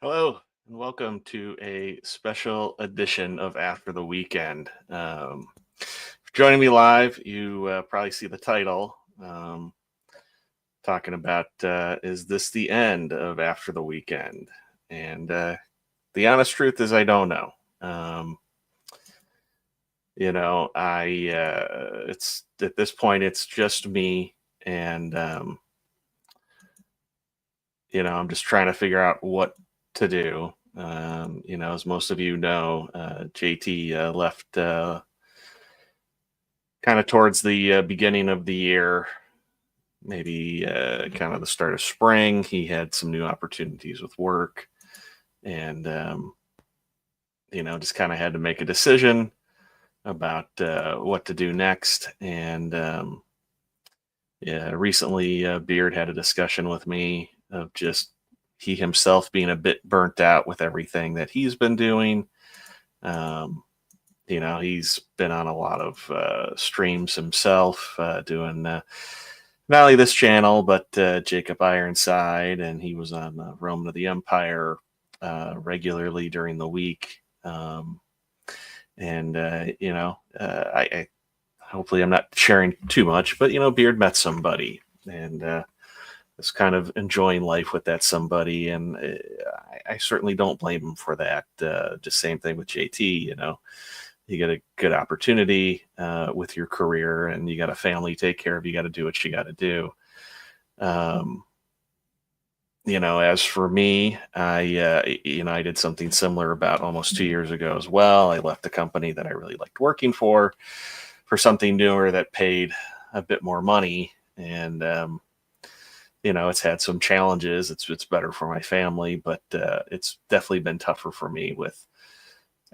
Hello and welcome to a special edition of After the Weekend. Joining me live, you probably see the title talking about is this the end of After the Weekend? And the honest truth is, I don't know. Um, it's at this point, it's just me, and I'm just trying to figure out what to do. As most of you know, JT left kind of towards the beginning of the year, maybe kind of the start of spring. He had some new opportunities with work, and just kind of had to make a decision about what to do next. And yeah, recently, Beard had a discussion with me of just he himself being a bit burnt out with everything that he's been doing. Um, he's been on a lot of streams himself, doing not only this channel, but Jacob Ironside, and he was on Roman of the Empire regularly during the week. And, I hopefully I'm not sharing too much, but, Beard met somebody and was kind of enjoying life with that somebody. And I certainly don't blame him for that. Just same thing with JT, you get a good opportunity with your career and you got a family to take care of. You got to do what you got to do. Um, as for me, I did something similar about almost 2 years ago as well. I left the company that I really liked working for something newer that paid a bit more money. And, it's had some challenges. It's better for my family, but it's definitely been tougher for me with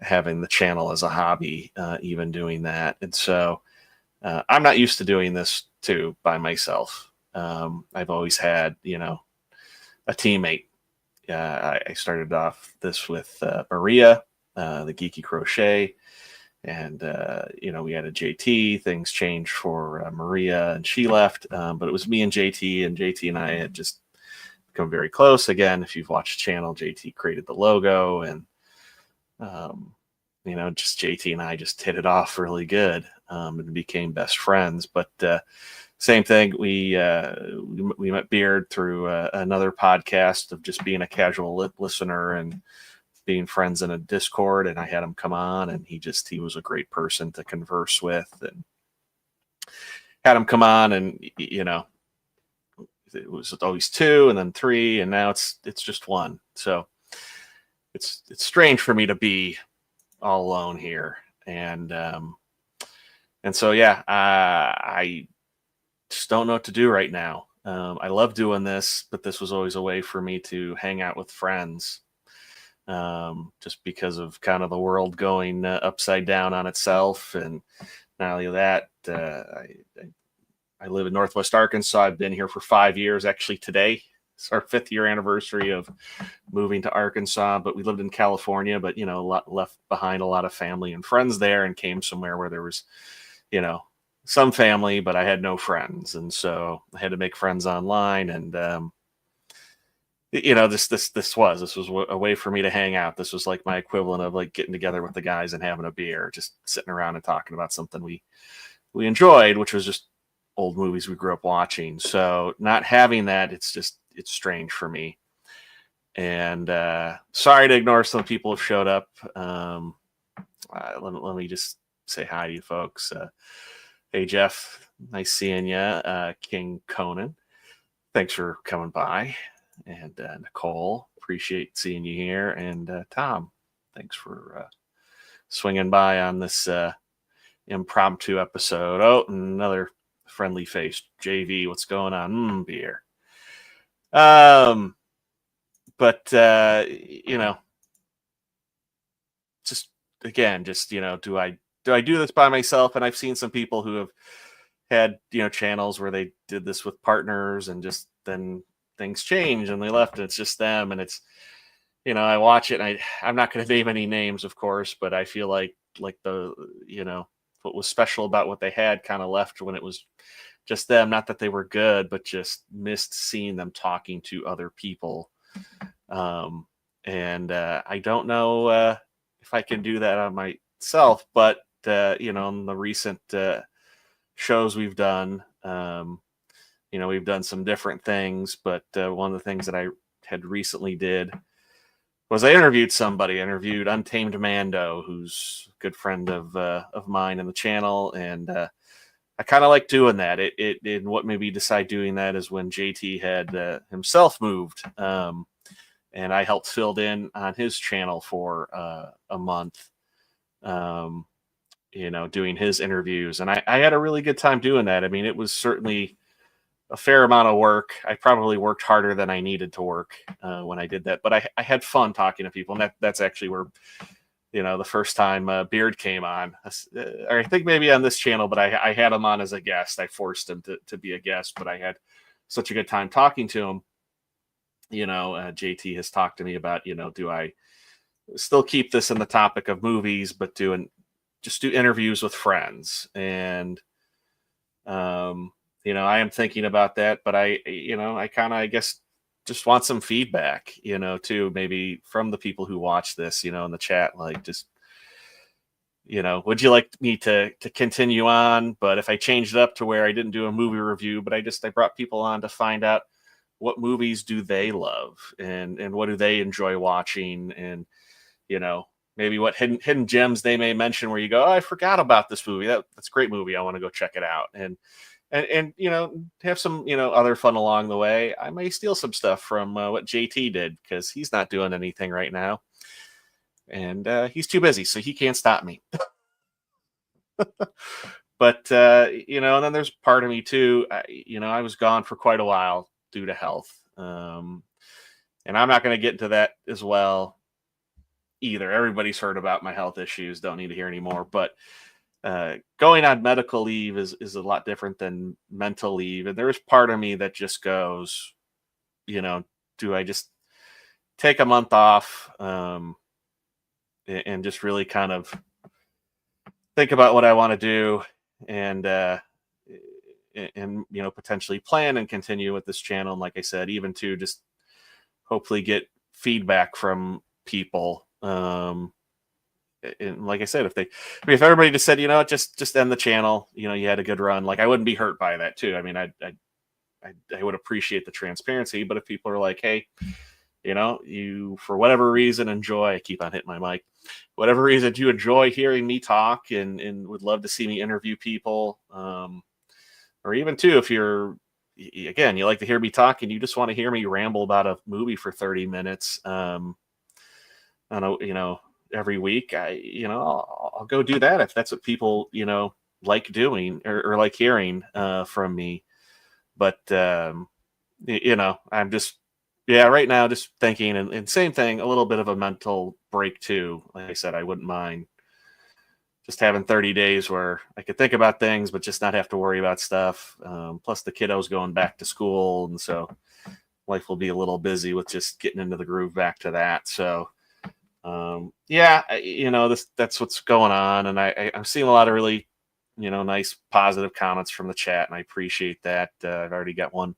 having the channel as a hobby, even doing that. And so I'm not used to doing this too by myself. I've always had, a teammate. I started off this with Maria, the Geeky Crochet, and we had a JT. Things changed for Maria, and she left. But it was me and JT and I had just become very close. Again, if you've watched the channel, JT created the logo, and just JT and I just hit it off really good, and became best friends. But same thing. We met Beard through another podcast of just being a casual listener and being friends in a Discord, and I had him come on, and he was a great person to converse with, and had him come on, and it was always two, and then three, and now it's just one. So it's strange for me to be all alone here, and so yeah, I just don't know what to do right now. I love doing this, but this was always a way for me to hang out with friends, just because of kind of the world going upside down on itself. And not only that, I live in Northwest Arkansas. I've been here for 5 years. Actually, today it's our 5th-year anniversary of moving to Arkansas. But we lived in California, but left behind a lot of family and friends there, and came somewhere where there was, some family, but I had no friends. And so I had to make friends online. And, this was a way for me to hang out. This was like my equivalent of like getting together with the guys and having a beer, just sitting around and talking about something we enjoyed, which was just old movies we grew up watching. So not having that, it's strange for me. And sorry to ignore some people who showed up. Let me just say hi to you folks. Hey, Jeff, nice seeing you. King Conan, thanks for coming by. And Nicole, appreciate seeing you here. And Tom, thanks for swinging by on this impromptu episode. Oh, another friendly face. JV, what's going on? Beer. But just again, do I do this by myself? And I've seen some people who have had channels where they did this with partners, and just then things change and they left, and it's just them. And it's I watch it, and I'm not going to name any names, of course, but I feel like the what was special about what they had kind of left when it was just them. Not that they were good, but just missed seeing them talking to other people. and I don't know if I can do that on myself. But in the recent shows we've done, we've done some different things. But one of the things that I had recently did was I interviewed somebody. I interviewed Untamed Mando, who's a good friend of mine in the channel, and I kind of like doing that. And what made me decide doing that is when JT had himself moved, and I helped filled in on his channel for a month, um, doing his interviews, and I had a really good time doing that. I mean, it was certainly a fair amount of work. I probably worked harder than I needed to work when I did that, but I had fun talking to people, and that's actually where the first time Beard came on, or I think maybe on this channel, but I had him on as a guest. I forced him to be a guest, but I had such a good time talking to him. JT has talked to me about, do I still keep this in the topic of movies, but just do interviews with friends? And, I am thinking about that, but I kind of, I guess, just want some feedback, too, maybe from the people who watch this, in the chat, like just, would you like me to continue on? But if I changed it up to where I didn't do a movie review, but I brought people on to find out what movies do they love, and what do they enjoy watching, and, maybe what hidden gems they may mention where you go, oh, I forgot about this movie. That's a great movie. I want to go check it out. And have some other fun along the way. I may steal some stuff from what JT did, because he's not doing anything right now, and he's too busy, so he can't stop me. But and then there's part of me too. I was gone for quite a while due to health, and I'm not going to get into that as well either. Everybody's heard about my health issues. Don't need to hear anymore. But going on medical leave is a lot different than mental leave. And there's part of me that just goes, do I just take a month off, and just really kind of think about what I want to do, and potentially plan and continue with this channel. And like I said, even to just hopefully get feedback from people. And like I said, if everybody just said, just end the channel, you had a good run, like I wouldn't be hurt by that too. I mean, I would appreciate the transparency. But if people are like, hey, you for whatever reason I keep on hitting my mic, whatever reason you enjoy hearing me talk, and would love to see me interview people, or even too, if you like to hear me talk and you just want to hear me ramble about a movie for 30 minutes, I know, every week, I'll go do that if that's what people, like doing, or like hearing from me. But, I'm just, right now just thinking, and same thing, a little bit of a mental break too. Like I said, I wouldn't mind just having 30 days where I could think about things, but just not have to worry about stuff. Plus the kiddos going back to school. And so life will be a little busy with just getting into the groove back to that. So, that's what's going on. And I'm seeing a lot of really, nice positive comments from the chat, and I appreciate that. I've already got one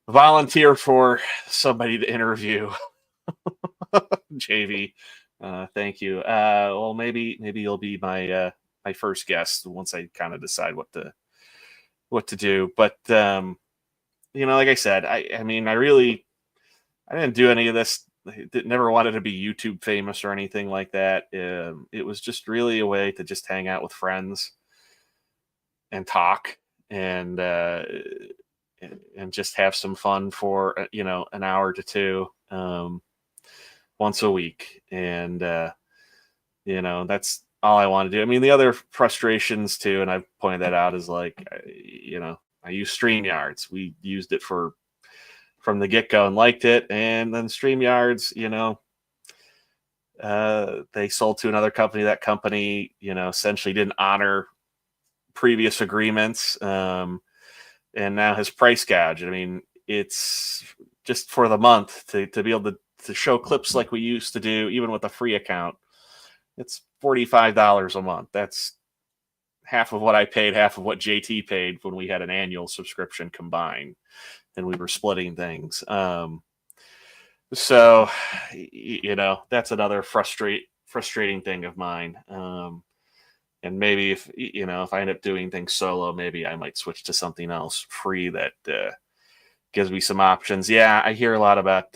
volunteer for somebody to interview. JV, thank you. Well, maybe you'll be my first guest once I kind of decide what to do. But like I said, I mean, I didn't do any of this. Never wanted to be YouTube famous or anything like that. It was just really a way to just hang out with friends and talk, and just have some fun for an hour to two, once a week. And that's all I want to do. I mean, the other frustrations too, and I've pointed that out, is like, I use StreamYards. We used it from the get-go and liked it, and then StreamYards, they sold to another company. That company, essentially didn't honor previous agreements, and now has price gouged. I mean, it's just for the month to be able to show clips like we used to do, even with a free account. It's $45 a month. That's half of what I paid, half of what JT paid when we had an annual subscription combined, and we were splitting things. So, that's another frustrating thing of mine. And maybe if if I end up doing things solo, maybe I might switch to something else free that gives me some options. Yeah, I hear a lot about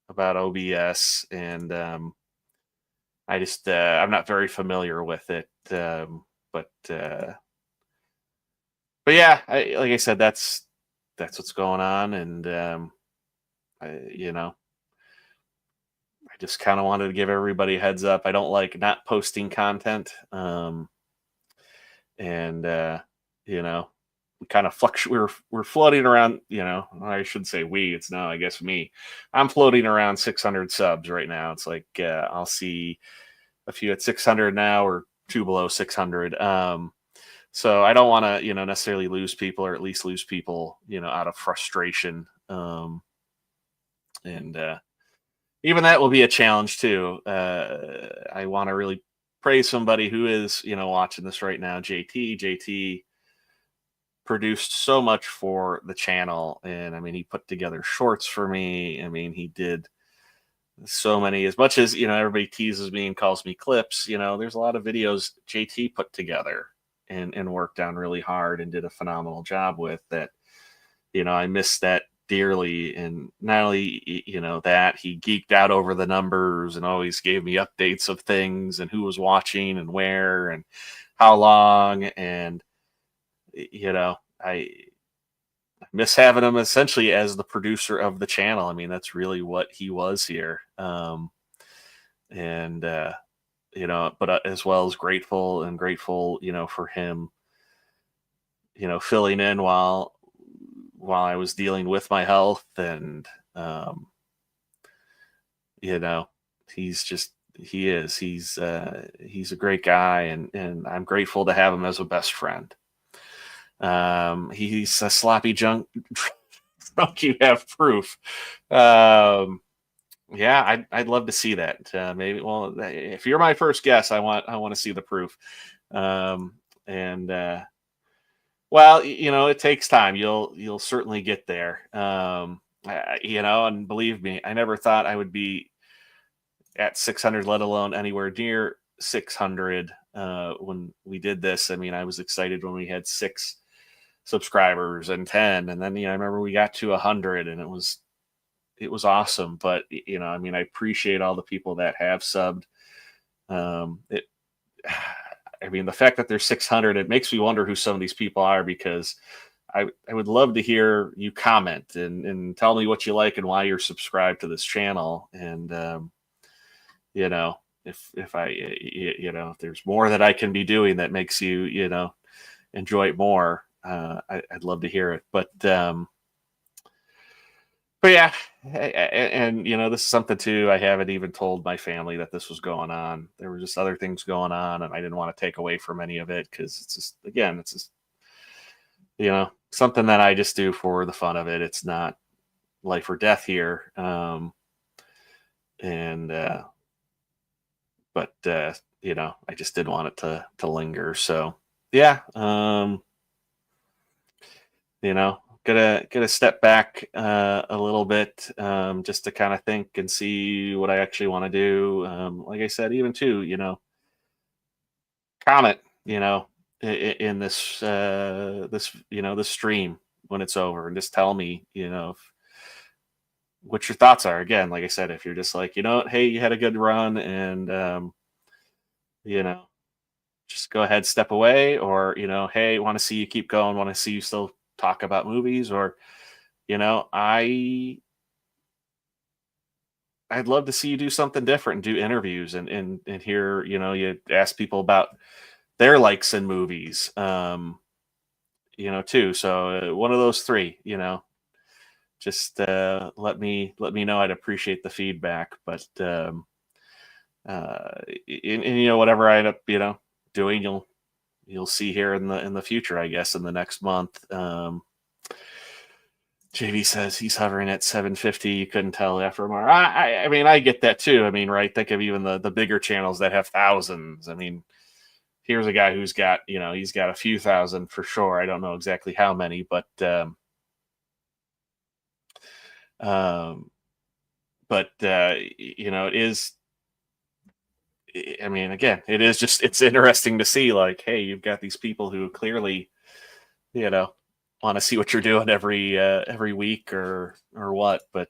OBS, and I just I'm not very familiar with it. But but yeah, like I said, that's what's going on, and I just kind of wanted to give everybody a heads up. I don't like not posting content, and you know, we kind of fluctuate. We're floating around. I should say we. It's now, I guess, me. I'm floating around 600 subs right now. It's like I'll see a few at 600 now, or two below 600. So I don't want to, necessarily lose people, or at least lose people, out of frustration. And even that will be a challenge too. I want to really praise somebody who is, watching this right now. JT produced so much for the channel, and I mean, he put together shorts for me. I mean, he did so many. As much as everybody teases me and calls me clips. There's a lot of videos JT put together and worked on really hard and did a phenomenal job with that. I miss that dearly. And not only that, he geeked out over the numbers and always gave me updates of things and who was watching and where and how long. And I miss having him essentially as the producer of the channel. I mean, that's really what he was here. And but as well as grateful, for him, filling in while I was dealing with my health. And you know, he's a great guy, and I'm grateful to have him as a best friend. He's a sloppy junk drunk. You have proof. Yeah, I'd love to see that. Maybe, well, if you're my first guest, I want to see the proof. And well, it takes time. You'll certainly get there. And believe me, I never thought I would be at 600, let alone anywhere near 600 when we did this. I mean, I was excited when we had 6 subscribers and 10, and then I remember we got to 100, and it was awesome. But I mean, I appreciate all the people that have subbed. It I mean, the fact that there's 600, it makes me wonder who some of these people are, because I would love to hear you comment and tell me what you like and why you're subscribed to this channel. And you know if I if there's more that I can be doing that makes you enjoy it more, I'd love to hear it. But yeah, and this is something too. I haven't even told my family that this was going on. There were just other things going on, and I didn't want to take away from any of it, because it's just something that I just do for the fun of it. It's not life or death here. And but I just didn't want it to linger. So yeah, gotta step back a little bit, just to kind of think and see what I actually want to do. Like I said, even too, comment, in this stream when it's over, and just tell me, what your thoughts are. Again, like I said, if you're just like, hey, you had a good run, and you know, just go ahead, step away, or hey, want to see you keep going, want to see you still talk about movies, or you know, I I'd love to see you do something different and do interviews, and hear, you ask people about their likes in movies, too. So one of those three, just let me know. I'd appreciate the feedback. But and whatever I end up doing, you'll see here in the future, I guess, in the next month. JV says he's hovering at 750. You couldn't tell after tomorrow. I mean, I get that too. I mean, right? Think of even the bigger channels that have thousands. I mean, here's a guy who's got he's got a few thousand for sure. I don't know exactly how many, but um, but it is. I mean, again, it is just it's interesting to see like, hey, you've got these people who clearly, you know, want to see what you're doing every week or what, but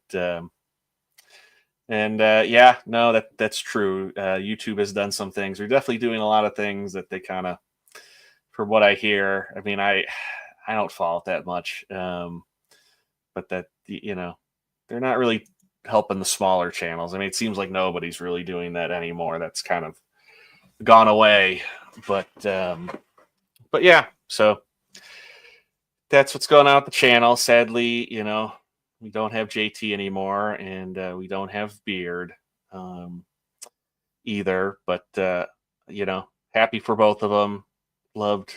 and yeah, no, that's true. YouTube has done some things. They're definitely doing a lot of things that they kind of, from what I hear. I mean, I don't follow it that much, but that they're not really helping the smaller channels. I mean, it seems like nobody's really doing that anymore. That's kind of gone away. But yeah, so that's what's going on with the channel. Sadly, we don't have JT anymore, and we don't have Beard um, either. But happy for both of them. Loved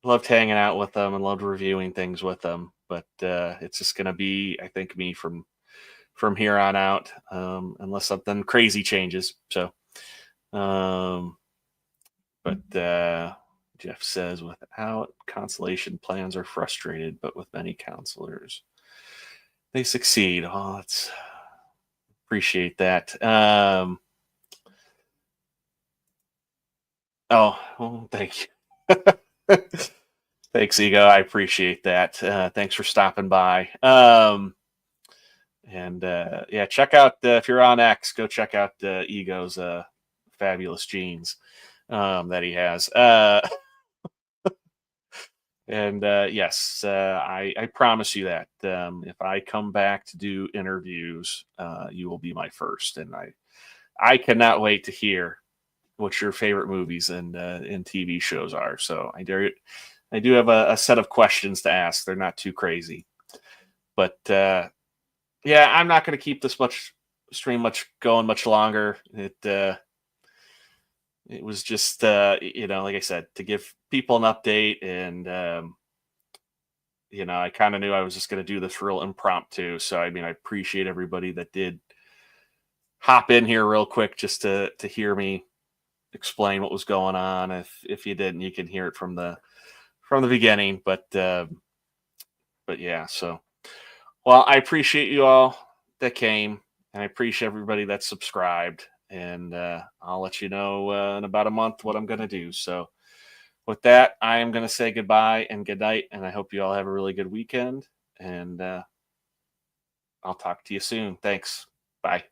loved hanging out with them and loved reviewing things with them. But it's just gonna be, I think, me from here on out, unless something crazy changes. So, um, but Jeff says, without consolation, plans are frustrated, but with many counselors, they succeed. Oh, let's appreciate that. Oh, well, thank you. Thanks, Ego. I appreciate that. Thanks for stopping by. And yeah, check out if you're on X, go check out Ego's fabulous jeans that he has. And yes, I promise you that if I come back to do interviews, you will be my first, and I cannot wait to hear what your favorite movies and TV shows are. So I do have a set of questions to ask. They're not too crazy, but yeah, I'm not going to keep this stream going much longer. It was just like I said, to give people an update, and I kind of knew I was just going to do this real impromptu. So I mean, I appreciate everybody that did hop in here real quick just to hear me explain what was going on. If you didn't, you can hear it from the beginning. But yeah, so well, I appreciate you all that came, and I appreciate everybody that subscribed. And I'll let you know in about a month what I'm going to do. So with that, I am going to say goodbye and good night, and I hope you all have a really good weekend. And I'll talk to you soon. Thanks. Bye.